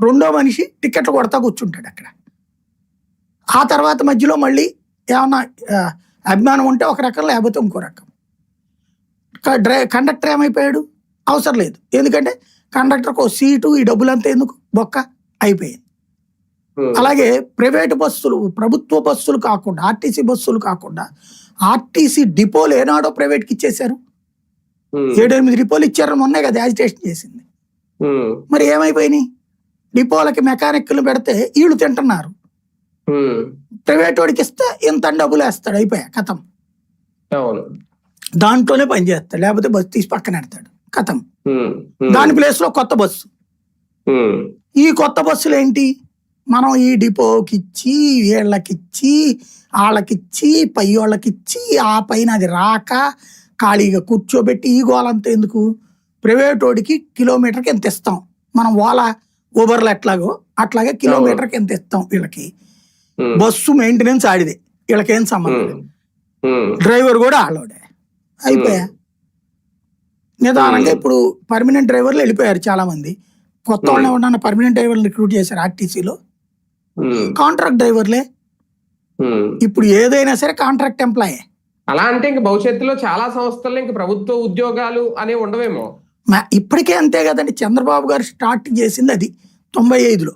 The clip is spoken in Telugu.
రెండో మనిషి టికెట్లు కొడతా కూర్చుంటాడు అక్కడ. ఆ తర్వాత మధ్యలో మళ్ళీ ఏమన్నా అభిమానం ఉంటే ఒక రకం, లేకపోతే ఇంకో రకం. కండక్టర్ ఏమైపోయాడు? అవసరం లేదు, ఎందుకంటే కండక్టర్కి ఒక సీటు, ఈ డబ్బులంతా ఎందుకు, బొక్క అయిపోయింది. అలాగే ప్రైవేటు బస్సులు, ప్రభుత్వ బస్సులు కాకుండా, ఆర్టీసీ బస్సులు కాకుండా, ఆర్టీసీ డిపోలు ఏనాడో ప్రైవేట్కి ఇచ్చేశారు. 7-8 డిపోలు ఇచ్చారు, మొన్నే కదా యాజిటేషన్ చేసింది. మరి ఏమైపోయినాయి? డిపోలకి మెకానిక్లు పెడితే వీళ్ళు తింటున్నారు, ప్రైవేట్ వాడికి ఇస్తే ఇంత డబ్బులు వేస్తాడు, అయిపోయా కథం. దాంట్లోనే పని చేస్తాడు, లేకపోతే బస్సు తీసి పక్కన పెడతాడు, కథం. దాని ప్లేస్ లో కొత్త బస్సు. ఈ కొత్త బస్సులు ఏంటి, మనం ఈ డిపోకి ఇచ్చి, వీళ్ళకిచ్చి, వాళ్ళకిచ్చి, పై వాళ్ళకిచ్చి, ఆ పైన అది రాక ఖాళీగా కూర్చోబెట్టి ఈ గోలంతా ఎందుకు? ప్రైవేట్ వాడికి కిలోమీటర్కి ఎంత ఇస్తాం, మనం ఓలా ఊబర్లు ఎట్లాగో అట్లాగే కిలోమీటర్కి ఎంత ఇస్తాం. వీళ్ళకి బస్సు మెయింటెనెన్స్ ఆడిదే, వీళ్ళకేం సంబంధం. డ్రైవర్ కూడా ఆలోడే, అయిపోయా. నిదానంగా ఇప్పుడు పర్మనెంట్ డ్రైవర్లు వెళ్ళిపోయారు చాలా మంది. కొత్త వాళ్ళని ఎవరన్నా పర్మనెంట్ డ్రైవర్లు రిక్రూట్ చేశారు ఆర్టీసీలో? కాంట్రాక్ట్ డ్రైవర్లే. ఇప్పుడు ఏదైనా సరే కాంట్రాక్ట్ ఎంప్లాయే. అలా అంటే ఇంక భవిష్యత్తులో చాలా సంస్థల్లో ఇంక ప్రభుత్వ ఉద్యోగాలు అనేవి ఉండవేమో. ఇప్పటికే అంతే కదండి. చంద్రబాబు గారు స్టార్ట్ చేసింది అది 95లో.